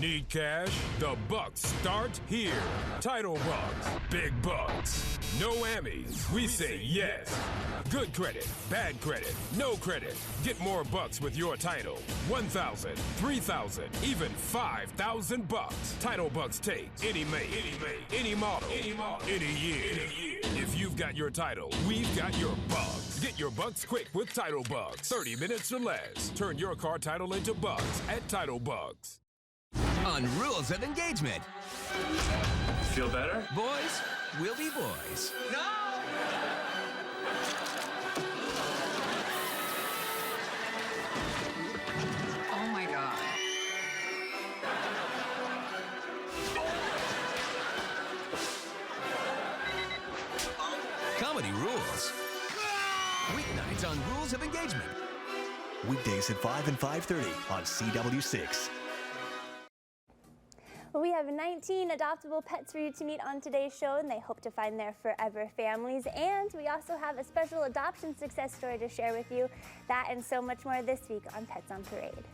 Need cash? The bucks start here. Title bucks. Big bucks. No whammies. We say yes. Good credit, bad credit, no credit. Get more bucks with your title. 1,000, 3,000, even 5,000 bucks. Title bucks take any make, any model, any year. If you've got your title, we've got your bucks. Get your bucks quick with Title Bucks. 30 minutes or less. Turn your car title into bucks at Title Bucks. On Rules of Engagement. Feel better? Boys will be boys. No! Oh my God. Comedy rules. Weeknights on Rules of Engagement. Weekdays at 5 and 5:30 on CW6. We have 19 adoptable pets for you to meet on today's show, and they hope to find their forever families. And we also have a special adoption success story to share with you. That and so much more this week on Pets on Parade.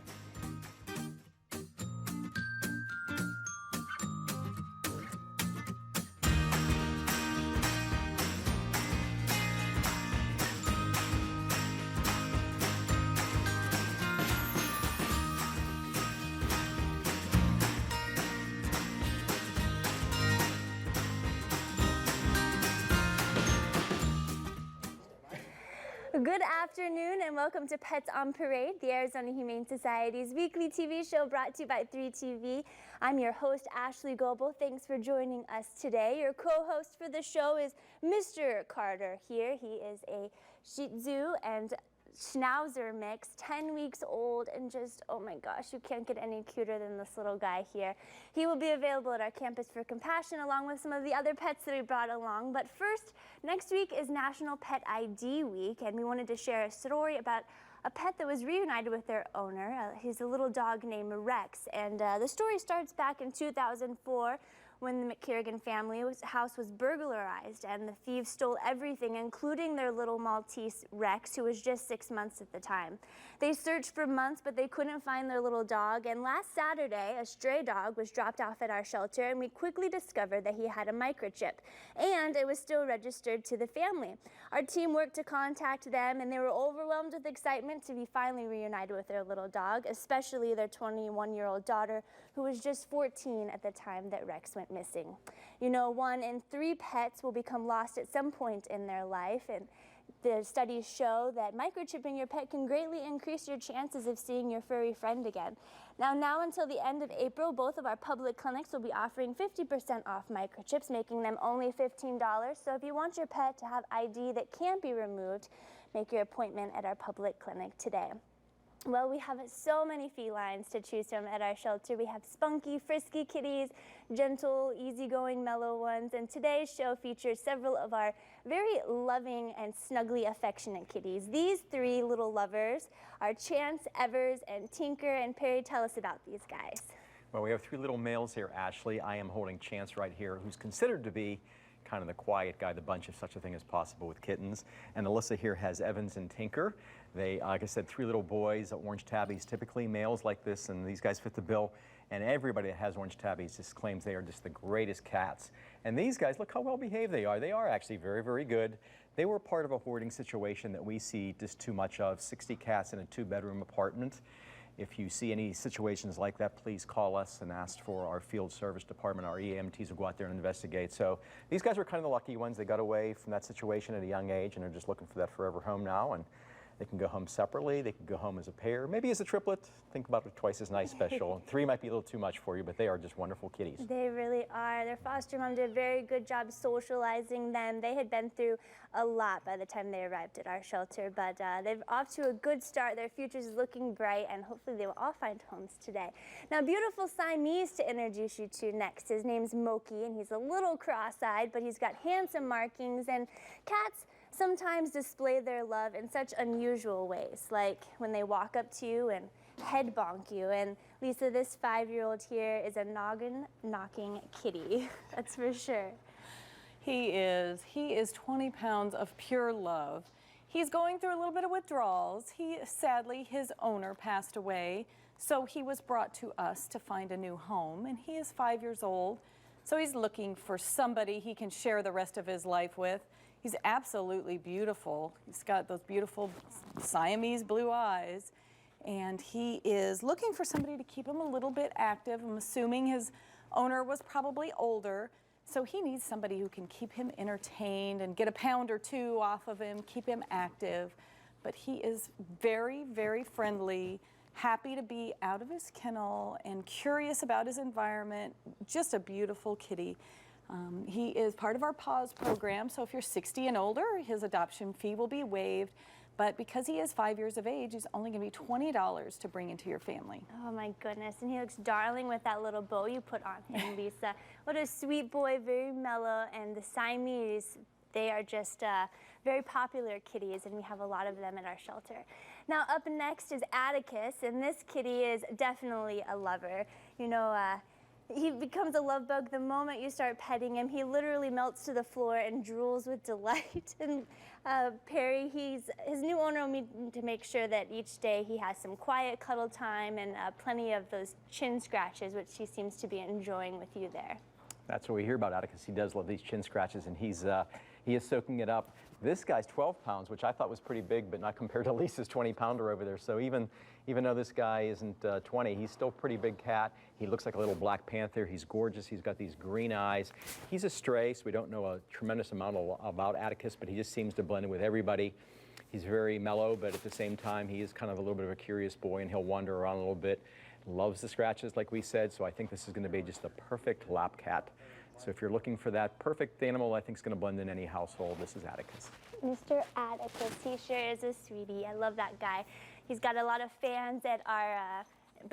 Good afternoon and welcome to Pets on Parade, the Arizona Humane Society's weekly TV show brought to you by 3TV. I'm your host, Ashley Goebel. Thanks for joining us today. Your co-host for the show is Mr. Carter here. He is a Shih Tzu and Schnauzer mix, 10 weeks old, and just, oh my gosh, you can't get any cuter than this little guy here. He will be available at our Campus for Compassion along with some of the other pets that we brought along. But first, next week is National Pet ID Week, and we wanted to share a story about a pet that was reunited with their owner. He's a little dog named Rex, and the story starts back in 2004 when the McKiergan family's house was burglarized and the thieves stole everything, including their little Maltese Rex, who was just 6 months at the time. They searched for months, but they couldn't find their little dog, and last Saturday, a stray dog was dropped off at our shelter, and we quickly discovered that he had a microchip, and it was still registered to the family. Our team worked to contact them, and they were overwhelmed with excitement to be finally reunited with their little dog, especially their 21-year-old daughter, who was just 14 at the time that Rex went missing. You know, 1 in 3 pets will become lost at some point in their life, and the studies show that microchipping your pet can greatly increase your chances of seeing your furry friend again. Now until the end of April, both of our public clinics will be offering 50% off microchips, making them only $15. So if you want your pet to have ID that can't be removed, make your appointment at our public clinic today. Well, we have so many felines to choose from at our shelter. We have spunky, frisky kitties, gentle, easygoing, mellow ones, and today's show features several of our very loving and snuggly affectionate kitties. These 3 little lovers are Chance, Evers, and Tinker, and Perry, tell us about these guys. Well, we have 3 little males here, Ashley. I am holding Chance right here, who's considered to be kind of the quiet guy, the bunch, if such a thing is possible with kittens. And Alyssa here has Evans and Tinker. They, like I said, 3 little boys, orange tabbies, typically males like this, and these guys fit the bill. And everybody that has orange tabbies just claims they are just the greatest cats. And these guys, look how well behaved they are. They are actually very, very good. They were part of a hoarding situation that we see just too much of, 60 cats in a 2-bedroom apartment. If you see any situations like that, please call us and ask for our field service department. Our EMTs will go out there and investigate. So these guys were kind of the lucky ones. They got away from that situation at a young age, and they're just looking for that forever home now. And they can go home separately. They can go home as a pair, maybe as a triplet. Think about it, twice as nice special. 3 might be a little too much for you, but they are just wonderful kitties. They really are. Their foster mom did a very good job socializing them. They had been through a lot by the time they arrived at our shelter, but they're off to a good start. Their future is looking bright, and hopefully they will all find homes today. Now, beautiful Siamese to introduce you to next. His name's Moki, and he's a little cross-eyed, but he's got handsome markings, and cats sometimes display their love in such unusual ways, like when they walk up to you and head bonk you. And Lisa, this 5-year-old here is a noggin-knocking kitty, that's for sure. He is 20 pounds of pure love. He's going through a little bit of withdrawals. Sadly, his owner passed away So he was brought to us to find a new home, and he is 5 years old. So he's looking for somebody he can share the rest of his life with. He's absolutely beautiful. He's got those beautiful Siamese blue eyes, and he is looking for somebody to keep him a little bit active. I'm assuming his owner was probably older, so he needs somebody who can keep him entertained and get a pound or two off of him, keep him active. But he is very, very friendly, happy to be out of his kennel and curious about his environment. Just a beautiful kitty. He is part of our PAWS program, so if you're 60 and older, his adoption fee will be waived. But because he is 5 years of age, he's only going to be $20 to bring into your family. Oh my goodness, and he looks darling with that little bow you put on him, Lisa. What a sweet boy, very mellow, and the Siamese, they are just very popular kitties, and we have a lot of them at our shelter. Now up next is Atticus, and this kitty is definitely a lover. You know, he becomes a love bug the moment you start petting him. He literally melts to the floor and drools with delight. And Perry, his new owner will need to make sure that each day he has some quiet cuddle time and plenty of those chin scratches, which he seems to be enjoying with you there. That's what we hear about Atticus. He does love these chin scratches, and he is soaking it up. This guy's 12 pounds, which I thought was pretty big, but not compared to Lisa's 20-pounder over there. So even though this guy isn't 20, he's still a pretty big cat. He looks like a little Black Panther. He's gorgeous. He's got these green eyes. He's a stray, so we don't know a tremendous amount about Atticus, but he just seems to blend in with everybody. He's very mellow, but at the same time, he is kind of a little bit of a curious boy, and he'll wander around a little bit. Loves the scratches, like we said, so I think this is going to be just the perfect lap cat. So if you're looking for that perfect animal, I think is going to blend in any household, this is Atticus. Mr. Atticus, he sure is a sweetie. I love that guy. He's got a lot of fans that are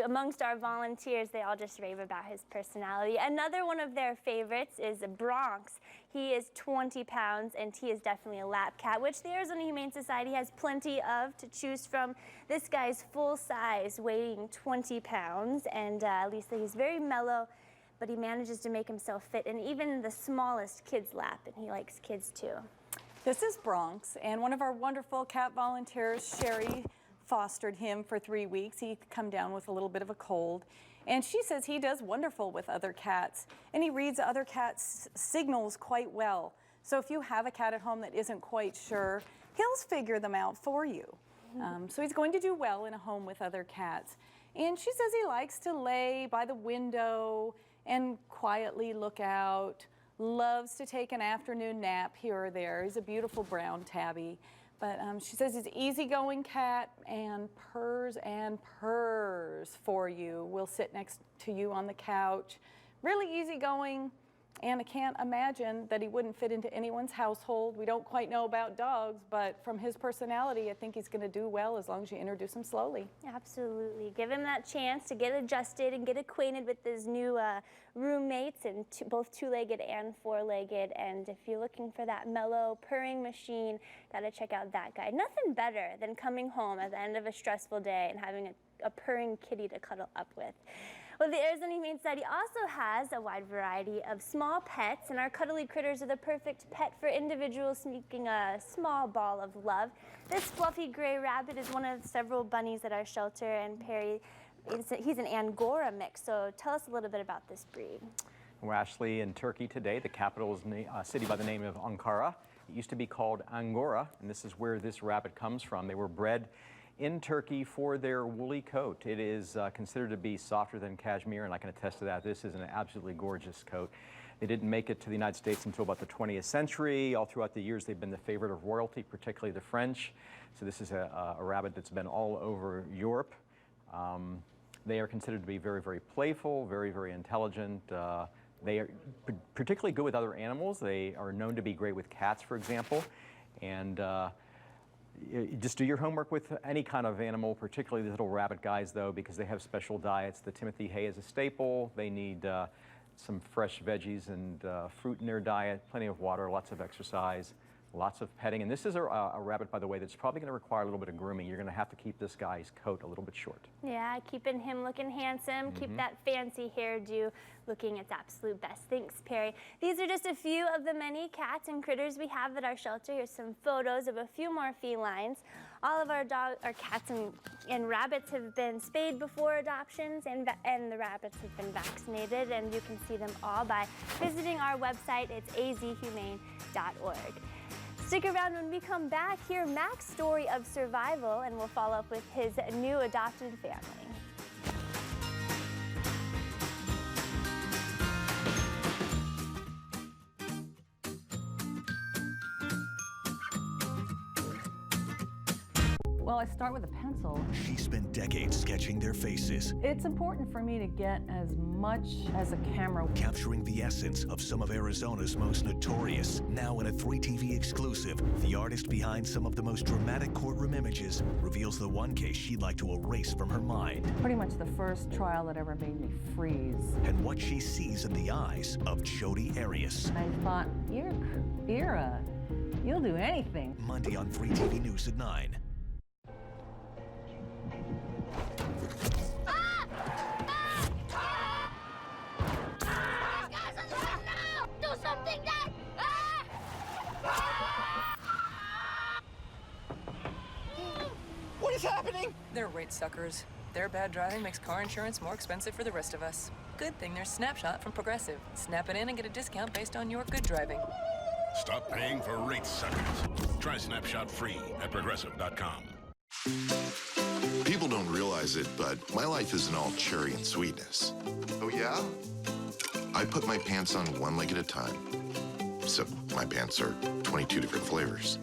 amongst our volunteers. They all just rave about his personality. Another one of their favorites is Bronx. He is 20 pounds, and he is definitely a lap cat, which the Arizona Humane Society has plenty of to choose from. This guy's full size, weighing 20 pounds, and Lisa, he's very mellow, but he manages to make himself fit in even the smallest kid's lap, and he likes kids too. This is Bronx, and one of our wonderful cat volunteers, Sherry, fostered him for 3 weeks. He'd come down with a little bit of a cold, and she says he does wonderful with other cats, and he reads other cats' signals quite well. So if you have a cat at home that isn't quite sure, he'll figure them out for you. So he's going to do well in a home with other cats. And she says he likes to lay by the window and quietly look out, loves to take an afternoon nap here or there. He's a beautiful brown tabby. But she says he's an easygoing cat and purrs for you. Will sit next to you on the couch. Really easygoing, and I can't imagine that he wouldn't fit into anyone's household. We don't quite know about dogs, but from his personality, I think he's going to do well as long as you introduce him slowly. Absolutely. Give him that chance to get adjusted and get acquainted with his new roommates, and both two-legged and four-legged. And if you're looking for that mellow purring machine, gotta check out that guy. Nothing better than coming home at the end of a stressful day and having a purring kitty to cuddle up with. Well, the Arizona Humane Society also has a wide variety of small pets, and our cuddly critters are the perfect pet for individuals seeking a small ball of love. This fluffy gray rabbit is one of several bunnies at our shelter, and Perry, he's an Angora mix, so tell us a little bit about this breed. We're actually in Turkey today. The capital is a city by the name of Ankara. It used to be called Angora, and this is where this rabbit comes from. They were bred in Turkey for their woolly coat. It is considered to be softer than cashmere, and I can attest to that. This is an absolutely gorgeous coat. They didn't make it to the United States until about the 20th century. All throughout the years, they've been the favorite of royalty, particularly the French. So this is a rabbit that's been all over Europe. They are considered to be very, very playful, very, very intelligent. They are particularly good with other animals. They are known to be great with cats, for example. And just do your homework with any kind of animal, particularly the little rabbit guys, though, because they have special diets. The Timothy hay is a staple. They need some fresh veggies and fruit in their diet, plenty of water, lots of exercise. Lots of petting, and this is a rabbit, by the way, that's probably going to require a little bit of grooming. You're going to have to keep this guy's coat a little bit short. Yeah, keeping him looking handsome, keep that fancy hairdo looking its absolute best. Thanks, Perry. These are just a few of the many cats and critters we have at our shelter. Here's some photos of a few more felines. All of our cats and rabbits have been spayed before adoptions, and the rabbits have been vaccinated, and you can see them all by visiting our website. It's azhumane.org. Stick around when we come back. Hear Mac's story of survival, and we'll follow up with his new adopted family. Well, I start with a pencil. She spent decades sketching their faces, It's important for me to get as much as a camera. capturing the essence of some of Arizona's most notorious. Now in a 3TV exclusive, the artist behind some of the most dramatic courtroom images reveals the one case she'd like to erase from her mind, Pretty much the first trial that ever made me freeze. and what she sees in the eyes of Jodi Arias. I thought, you'll do anything. Monday on 3TV News at 9. What is happening? They're rate suckers. Their bad driving makes car insurance more expensive for the rest of us. Good thing there's Snapshot from Progressive. Snap it in and get a discount based on your good driving. Stop paying for rate suckers. Try Snapshot free at Progressive.com. People don't realize it, but my life isn't all cherry and sweetness. Oh, yeah? I put my pants on one leg at a time. So my pants are 22 different flavors.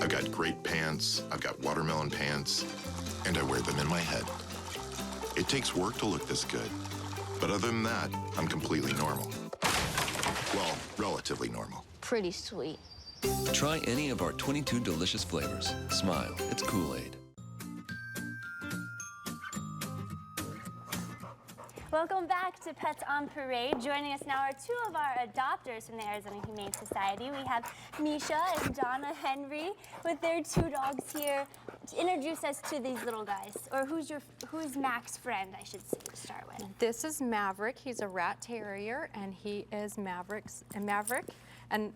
I've got grape pants, I've got watermelon pants, and I wear them in my head. It takes work to look this good, but other than that, I'm completely normal. Well, relatively normal. Pretty sweet. Try any of our 22 delicious flavors. Smile, it's Kool-Aid. Welcome back to Pets on Parade. Joining us now are two of our adopters from the Arizona Humane Society. We have Misha and Donna Henry with their two dogs here. Introduce us to these little guys, or who's Mac's friend, I should say, to start with. This is Maverick. He's a rat terrier, and he is Maverick, and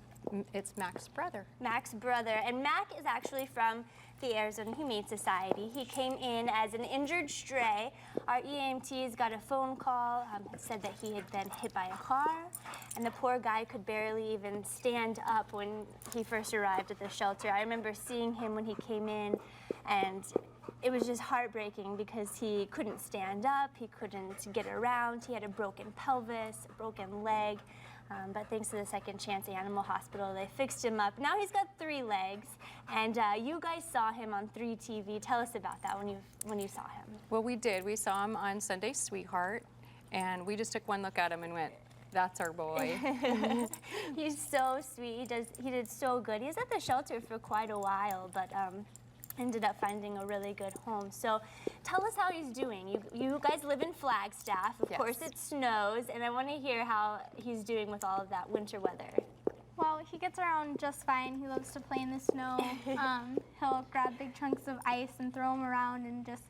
it's Mac's brother. Mac's brother, and Mac is actually from the Arizona Humane Society. He came in as an injured stray. Our EMTs got a phone call, said that he had been hit by a car, and the poor guy could barely even stand up when he first arrived at the shelter. I remember seeing him when he came in, and it was just heartbreaking because he couldn't stand up, he couldn't get around, he had a broken pelvis, a broken leg. But thanks to the Second Chance Animal Hospital, they fixed him up. Now he's got 3 legs, and you guys saw him on 3TV. Tell us about that when you saw him. Well, we did. We saw him on Sunday Sweetheart, and we just took one look at him and went, that's our boy. He's so sweet. He did so good. He was at the shelter for quite a while, but ended up finding a really good home. So tell us how he's doing. You guys live in Flagstaff. Of course it snows, and I want to hear how he's doing with all of that winter weather. Well, he gets around just fine. He loves to play in the snow. He'll grab big chunks of ice and throw them around and just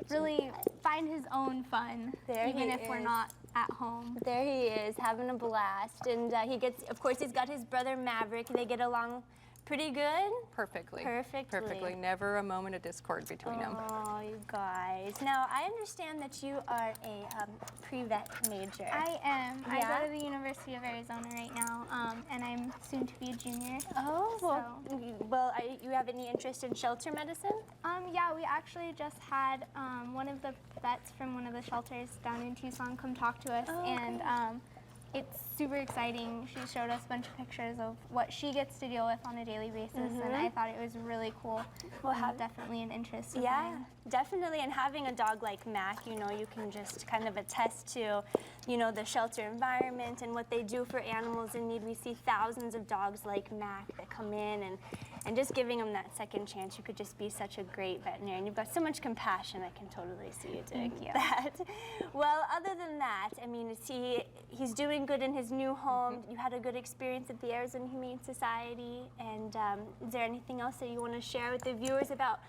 really find his own fun, even if we're not at home. There he is, having a blast. And of course, he's got his brother Maverick. They get along pretty good? Perfectly. Perfectly. Never a moment of discord between them. Oh, you guys. Now, I understand that you are a pre-vet major. I am. Yeah? I go to the University of Arizona right now, and I'm soon to be a junior. Oh, well, you have any interest in shelter medicine? Yeah, we actually just had one of the vets from one of the shelters down in Tucson come talk to us, and it's super exciting. She showed us a bunch of pictures of what she gets to deal with on a daily basis, and I thought it was really cool. Well, definitely an interest of mine. Definitely, and having a dog like Mac, you can just kind of attest to, the shelter environment and what they do for animals in need. We see thousands of dogs like Mac that come in, and and just giving him that second chance. You could just be such a great veterinarian. You've got so much compassion. I can totally see you doing that. Well, other than that, I mean, he's doing good in his new home. You had a good experience at the Arizona Humane Society, and is there anything else that you want to share with the viewers about,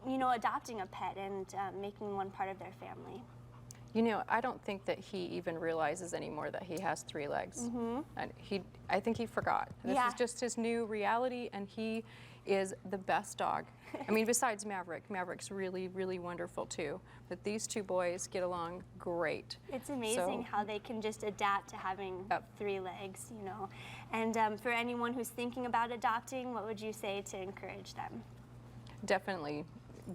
you know, adopting a pet and making one part of their family? You know, I don't think that he even realizes anymore that he has 3 legs. And I think he forgot. This is just his new reality, and he is the best dog. I mean, besides Maverick. Maverick's really, really wonderful too. But these 2 boys get along great. It's amazing how they can just adapt to having 3 legs, you know. And for anyone who's thinking about adopting, what would you say to encourage them? Definitely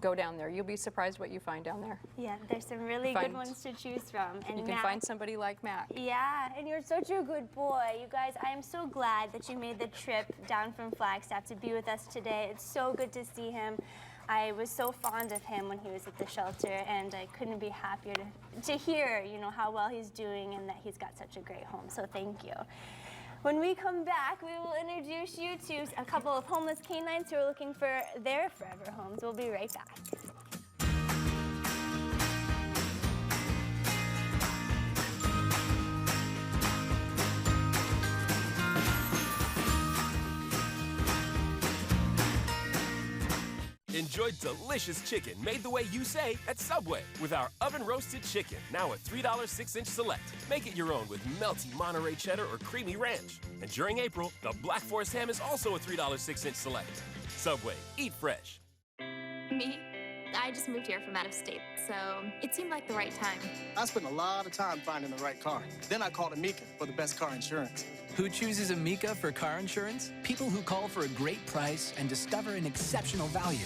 go down there. You'll be surprised what you find down there. Yeah, there's some really good ones to choose from. And you can find somebody like Mac. Yeah, and you're such a good boy. You guys, I am so glad that you made the trip down from Flagstaff to be with us today. It's so good to see him. I was so fond of him when he was at the shelter, and I couldn't be happier to hear, you know, how well he's doing and that he's got such a great home. So thank you. When we come back, we will introduce you to a couple of homeless canines who are looking for their forever homes. We'll be right back. Enjoy delicious chicken made the way you say at Subway with our oven-roasted chicken, now at $3 6-inch select. Make it your own with melty Monterey cheddar or creamy ranch. And during April, the Black Forest ham is also a $3 6-inch select. Subway, eat fresh. Me? I just moved here from out of state, so it seemed like the right time. I spent a lot of time finding the right car. Then I called Amica for the best car insurance. Who chooses Amica for car insurance? People who call for a great price and discover an exceptional value.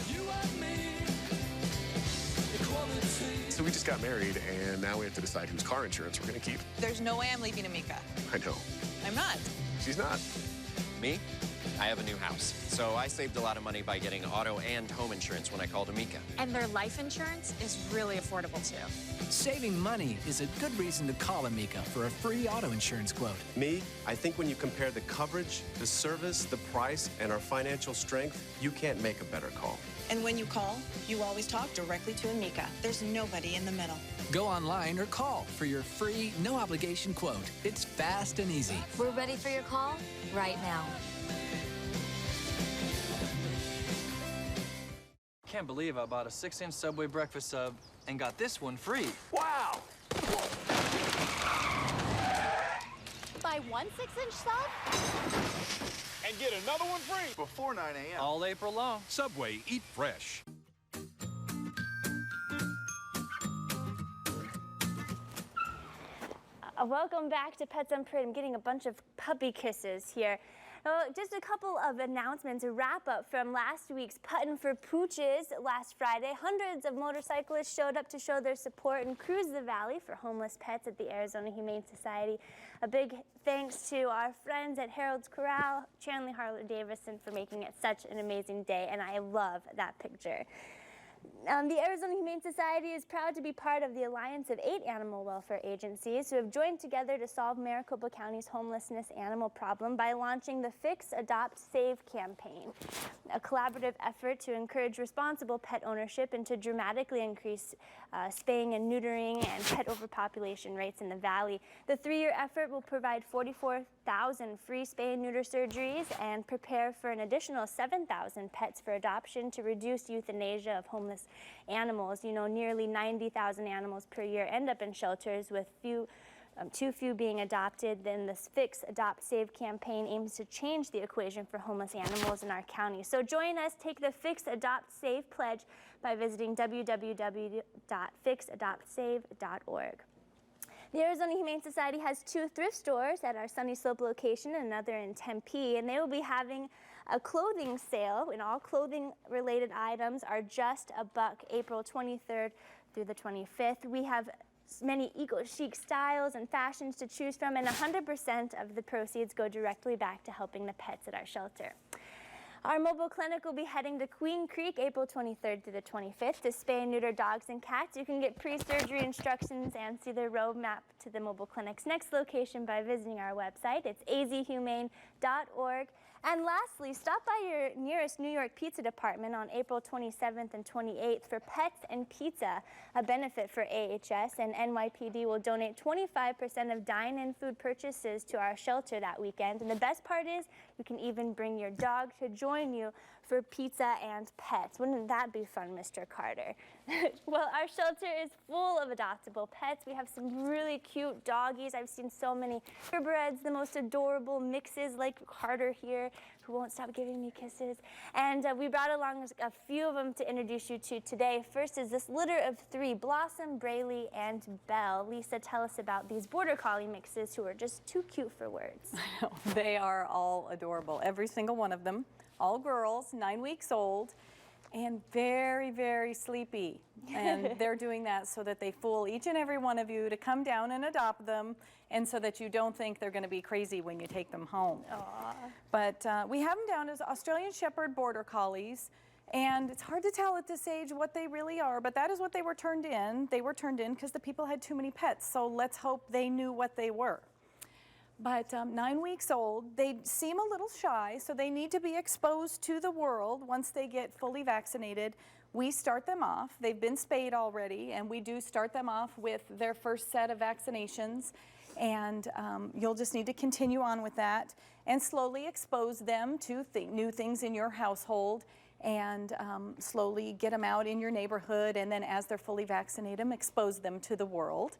So we just got married, and now we have to decide whose car insurance we're going to keep. There's no way I'm leaving Amica. I know. I'm not. She's not. Me? I have a new house, so I saved a lot of money by getting auto and home insurance when I called Amica. And their life insurance is really affordable too. Saving money is a good reason to call Amica for a free auto insurance quote. Me, I think when you compare the coverage, the service, the price, and our financial strength, you can't make a better call. And when you call, you always talk directly to Amica. There's nobody in the middle. Go online or call for your free, no-obligation quote. It's fast and easy. We're ready for your call right now. Can't believe I bought a 6-inch Subway breakfast sub and got this one free. Wow! Buy one 6-inch sub and get another one free before 9 a.m. All April long. Subway, eat fresh. Welcome back to Pets on Parade. I'm getting a bunch of puppy kisses here. Just a couple of announcements, a wrap-up from last week's Puttin' for Pooches last Friday. Hundreds of motorcyclists showed up to show their support and cruise the valley for homeless pets at the Arizona Humane Society. A big thanks to our friends at Harold's Corral, Chandler Harler-Davison, for making it such an amazing day, and I love that picture. The Arizona Humane Society is proud to be part of the alliance of 8 animal welfare agencies who have joined together to solve Maricopa County's homelessness animal problem by launching the Fix, Adopt, Save campaign, a collaborative effort to encourage responsible pet ownership and to dramatically increase spaying and neutering and pet overpopulation rates in the valley. The 3-year effort will provide 44,000 free spay and neuter surgeries and prepare for an additional 7,000 pets for adoption to reduce euthanasia of homeless animals. You know, nearly 90,000 animals per year end up in shelters with too few being adopted. Then this Fix, Adopt, Save campaign aims to change the equation for homeless animals in our county. So join us, take the Fix, Adopt, Save pledge by visiting www.fixadoptsave.org. The Arizona Humane Society has 2 thrift stores at our Sunny Slope location and another in Tempe, and they will be having a clothing sale, and all clothing-related items are just $1, April 23rd through the 25th. We have many eco-chic styles and fashions to choose from, and 100% of the proceeds go directly back to helping the pets at our shelter. Our mobile clinic will be heading to Queen Creek April 23rd through the 25th to spay and neuter dogs and cats. You can get pre-surgery instructions and see the roadmap to the mobile clinic's next location by visiting our website. It's azhumane.org. And lastly, stop by your nearest New York pizza department on April 27th and 28th for Pets and Pizza, a benefit for AHS, and NYPD will donate 25% of dine-in food purchases to our shelter that weekend. And the best part is you can even bring your dog to join you for pizza and pets. Wouldn't that be fun, Mr. Carter? Well, our shelter is full of adoptable pets. We have some really cute doggies. I've seen so many purebreds, the most adorable mixes like Carter here, who won't stop giving me kisses. And we brought along a few of them to introduce you to today. First is this litter of 3, Blossom, Braylee, and Belle. Lisa, tell us about these Border Collie mixes who are just too cute for words. I know. They are all adorable, every single one of them. All girls, 9 weeks old, and very, very sleepy. And they're doing that so that they fool each and every one of you to come down and adopt them, and so that you don't think they're going to be crazy when you take them home. Aww. But we have them down as Australian Shepherd Border Collies, and it's hard to tell at this age what they really are, but that is what they were turned in. They were turned in because the people had too many pets, so let's hope they knew what they were. But 9 weeks old, they seem a little shy, so they need to be exposed to the world once they get fully vaccinated. We start them off. They've been spayed already, and we do start them off with their first set of vaccinations. And you'll just need to continue on with that and slowly expose them to new things in your household, and slowly get them out in your neighborhood, and then as they're fully vaccinated, expose them to the world.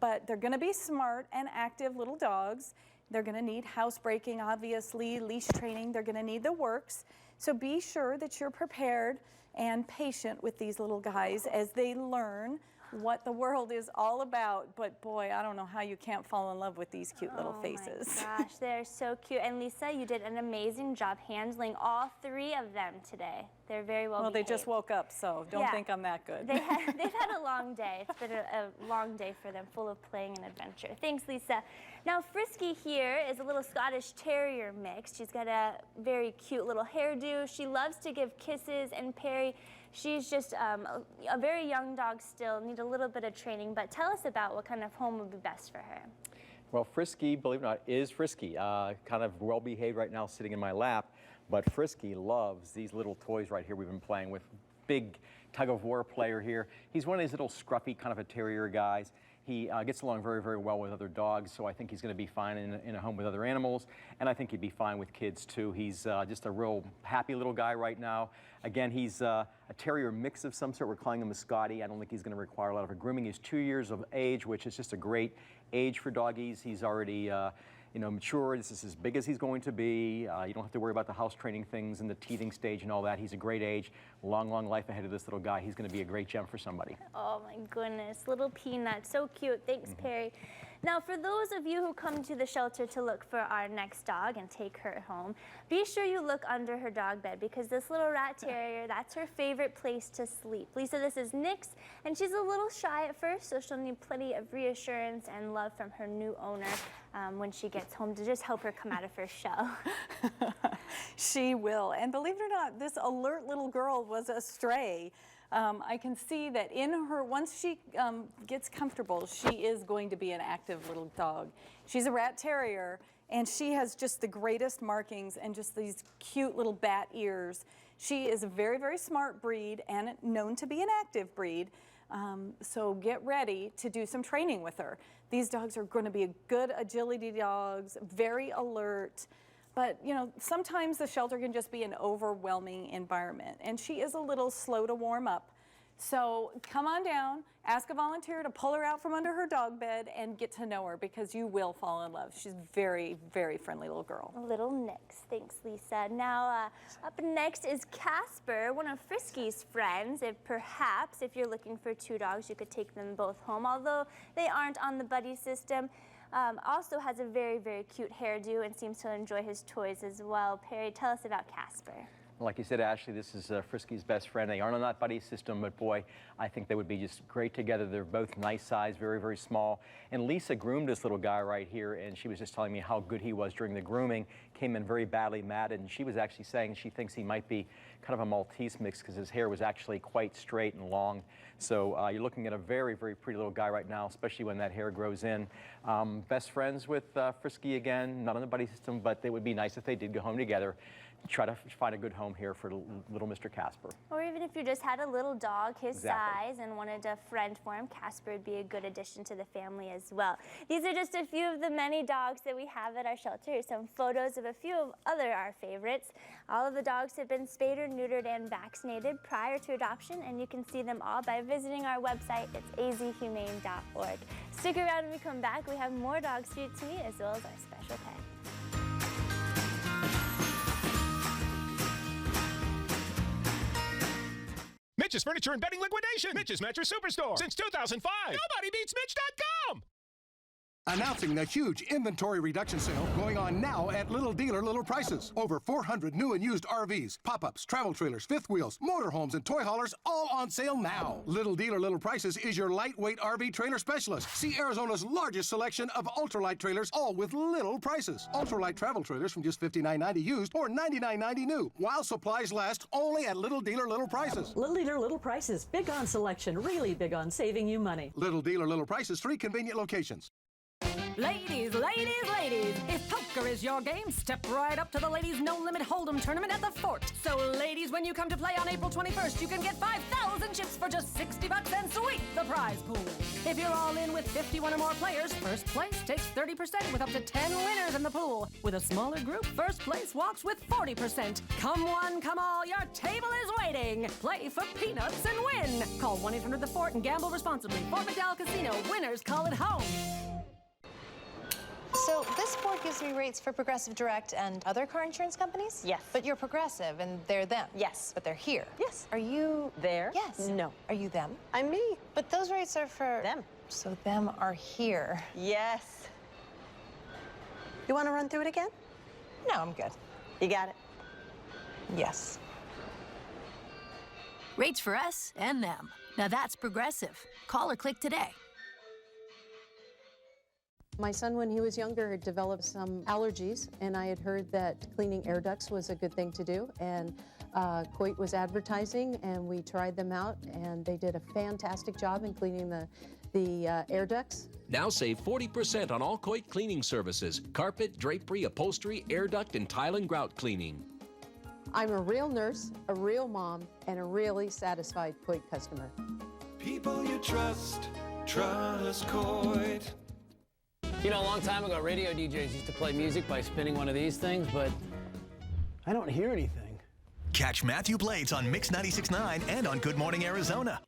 But they're going to be smart and active little dogs. They're going to need housebreaking, obviously, leash training. They're going to need the works. So be sure that you're prepared and patient with these little guys as they learn what the world is all about. But boy, I don't know how you can't fall in love with these cute little faces. Oh my gosh, they're so cute. And Lisa, you did an amazing job handling all 3 of them today. They're very well behaved. They just woke up, so don't think I'm that good. They've had a long day. It's been a long day for them, full of playing and adventure. Thanks, Lisa. Now, Frisky here is a little Scottish Terrier mix. She's got a very cute little hairdo. She loves to give kisses, and Perry, she's just a very young dog still, need a little bit of training, but tell us about what kind of home would be best for her. Well, Frisky, believe it or not, is Frisky. Kind of well behaved right now, sitting in my lap, but Frisky loves these little toys right here we've been playing with. Big tug-of-war player here. He's one of these little scruffy kind of a terrier guys. He gets along very, very well with other dogs, so I think he's going to be fine in a home with other animals, and I think he'd be fine with kids too. He's just a real happy little guy right now. Again, he's a terrier mix of some sort. We're calling him a Scottie. I don't think he's going to require a lot of grooming. He's 2 years of age, which is just a great age for doggies. He's already mature. This is as big as he's going to be. You don't have to worry about the house training things and the teething stage and all that. He's a great age. Long, long life ahead of this little guy. He's going to be a great gem for somebody. Oh my goodness, little Peanut, so cute. Thanks, Perry. Now, for those of you who come to the shelter to look for our next dog and take her home, be sure you look under her dog bed, because this little rat terrier, that's her favorite place to sleep. Lisa, this is Nyx, and she's a little shy at first, so she'll need plenty of reassurance and love from her new owner when she gets home to just help her come out of her shell. She will. And believe it or not, this alert little girl was a stray. I can see that in her, once she gets comfortable, she is going to be an active little dog. She's a rat terrier, and she has just the greatest markings and just these cute little bat ears. She is a very, very smart breed and known to be an active breed. So get ready to do some training with her. These dogs are going to be good agility dogs, very alert. But, you know, sometimes the shelter can just be an overwhelming environment, and she is a little slow to warm up. So come on down, ask a volunteer to pull her out from under her dog bed and get to know her, because you will fall in love. She's a very, very friendly little girl. Little Nyx. Thanks, Lisa. Now, up next is Casper, one of Frisky's friends. If you're looking for 2 dogs, you could take them both home, although they aren't on the buddy system. Also has a very, very cute hairdo and seems to enjoy his toys as well. Perry, tell us about Casper. Like you said, Ashley, this is Frisky's best friend. They aren't on that buddy system, but boy, I think they would be just great together. They're both nice size, very, very small. And Lisa groomed this little guy right here, and she was just telling me how good he was during the grooming. Came in very badly matted, and she was actually saying she thinks he might be kind of a Maltese mix because his hair was actually quite straight and long. So you're looking at a very, very pretty little guy right now, especially when that hair grows in. Best friends with Frisky again, not on the buddy system, but it would be nice if they did go home together. Try to find a good home here for little Mr. Casper. Or even if you just had a little dog his size and wanted a friend for him, Casper would be a good addition to the family as well. These are just a few of the many dogs that we have at our shelter. Here's some photos of a few of our favorites. All of the dogs have been spayed or neutered and vaccinated prior to adoption, and you can see them all by visiting our website. It's azhumane.org. Stick around when we come back. We have more dogs for you to meet, as well as our special pet. Mitch's Furniture and Bedding Liquidation. Mitch's Mattress Superstore. Since 2005. Nobody beats Mitch.com. Announcing the huge inventory reduction sale going on now at Little Dealer Little Prices. Over 400 new and used RVs, pop-ups, travel trailers, fifth wheels, motorhomes, and toy haulers all on sale now. Little Dealer Little Prices is your lightweight RV trailer specialist. See Arizona's largest selection of ultralight trailers, all with little prices. Ultralight travel trailers from just $59.90 used or $99.90 new, while supplies last, only at Little Dealer Little Prices. Little Dealer Little Prices, big on selection, really big on saving you money. Little Dealer Little Prices, 3 convenient locations. Ladies, ladies, ladies, if poker is your game, step right up to the Ladies No Limit Hold'em tournament at the Fort. So ladies, when you come to play on April 21st, you can get 5,000 chips for just $60 and sweep the prize pool. If you're all in with 51 or more players, first place takes 30% with up to 10 winners in the pool. With a smaller group, first place walks with 40%. Come one, come all, your table is waiting. Play for peanuts and win. Call 1-800-THE-FORT and gamble responsibly. Fort McDowell Casino, winners call it home. So this board gives me rates for Progressive Direct and other car insurance companies? Yes. But you're Progressive and they're them? Yes. But they're here? Yes. Are you... There? Yes. No. Are you them? I'm me. But those rates are for... Them. So them are here? Yes. You want to run through it again? No, I'm good. You got it? Yes. Rates for us and them. Now that's Progressive. Call or click today. My son, when he was younger, had developed some allergies, and I had heard that cleaning air ducts was a good thing to do, and Coit was advertising, and we tried them out, and they did a fantastic job in cleaning the air ducts. Now save 40% on all Coit cleaning services: carpet, drapery, upholstery, air duct, and tile and grout cleaning. I'm a real nurse, a real mom, and a really satisfied Coit customer. People you trust Coit. You know, a long time ago, radio DJs used to play music by spinning one of these things, but I don't hear anything. Catch Matthew Blades on Mix 96.9 and on Good Morning Arizona.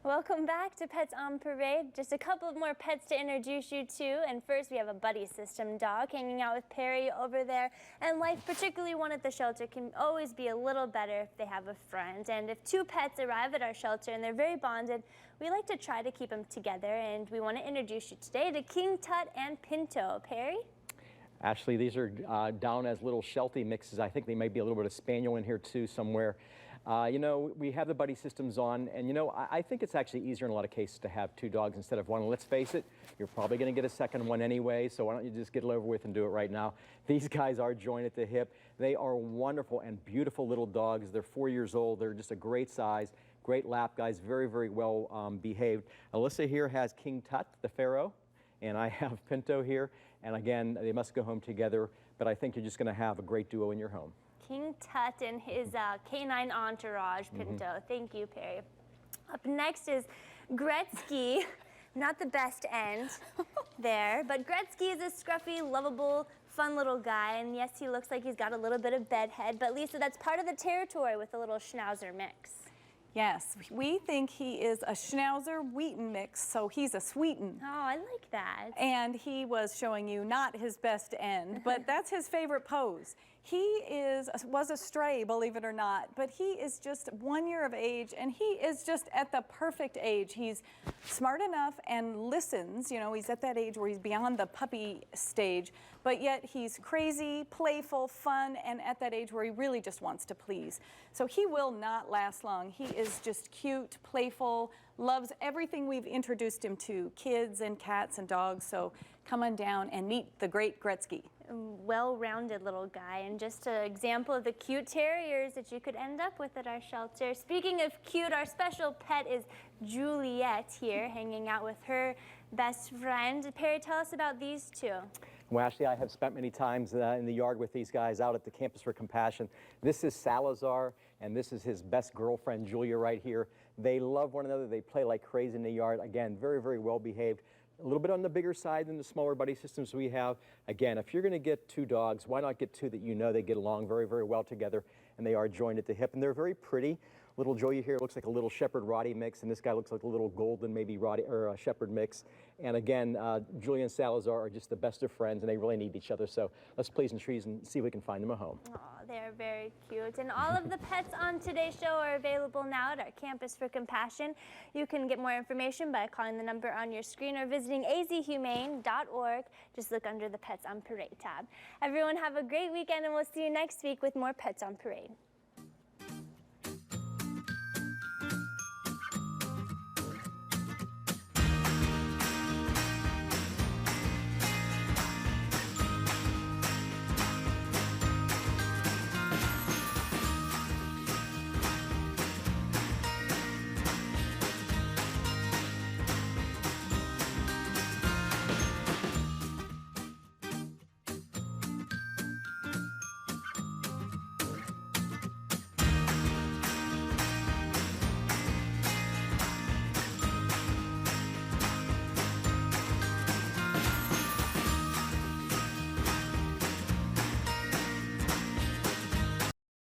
Welcome back to Pets on Parade. Just a couple of more pets to introduce you to. And first, we have a buddy system dog hanging out with Perry over there. And life, particularly one at the shelter, can always be a little better if they have a friend. And if 2 pets arrive at our shelter and they're very bonded, we like to try to keep them together. And we want to introduce you today to King Tut and Pinto. Perry? Ashley, these are down as little Sheltie mixes. I think they may be a little bit of Spaniel in here too somewhere. You know, we have the buddy systems on, and you know, I think it's actually easier in a lot of cases to have 2 dogs instead of 1. Let's face it, you're probably going to get a second one anyway, so why don't you just get it over with and do it right now. These guys are joined at the hip. They are wonderful and beautiful little dogs. They're 4 years old. They're just a great size, great lap guys, very, very well behaved. Alyssa here has King Tut, the Pharaoh, and I have Pinto here. And again, they must go home together, but I think you're just going to have a great duo in your home. King Tut and his canine entourage, Pinto. Thank you, Perry. Up next is Gretzky. Not the best end there, but Gretzky is a scruffy, lovable, fun little guy, and yes, he looks like he's got a little bit of bedhead, but Lisa, that's part of the territory with a little Schnauzer mix. Yes, we think he is a Schnauzer Wheaton mix, so he's a Sweeten. Oh, I like that. And he was showing you not his best end, but that's his favorite pose. He was a stray, believe it or not, but he is just 1 year of age, and he is just at the perfect age. He's smart enough and listens. You know, he's at that age where he's beyond the puppy stage, but yet he's crazy, playful, fun, and at that age where he really just wants to please. So he will not last long. He is just cute, playful, loves everything we've introduced him to, kids and cats and dogs. So come on down and meet the great Gretzky. Well-rounded little guy, and just an example of the cute terriers that you could end up with at our shelter. Speaking of cute, our special pet is Juliet here, hanging out with her best friend. Perry, tell us about these two. Well, Ashley, I have spent many times in the yard with these guys out at the Campus for Compassion. This is Salazar, and this is his best girlfriend, Julia, right here. They love one another. They play like crazy in the yard. Again, very, very well behaved. A little bit on the bigger side than the smaller buddy systems we have. Again, if you're going to get two dogs, why not get two that you know they get along very, very well together, and they are joined at the hip, and they're very pretty. Little Julia here looks like a little Shepherd Rottie mix, and this guy looks like a little Golden maybe Rottie or Shepherd mix. And again, Julia and Salazar are just the best of friends, and they really need each other. So let's please and trees and see if we can find them a home. Oh, they're very cute. And all of the pets on today's show are available now at our Campus for Compassion. You can get more information by calling the number on your screen or visiting azhumane.org. Just look under the Pets on Parade tab. Everyone have a great weekend, and we'll see you next week with more Pets on Parade.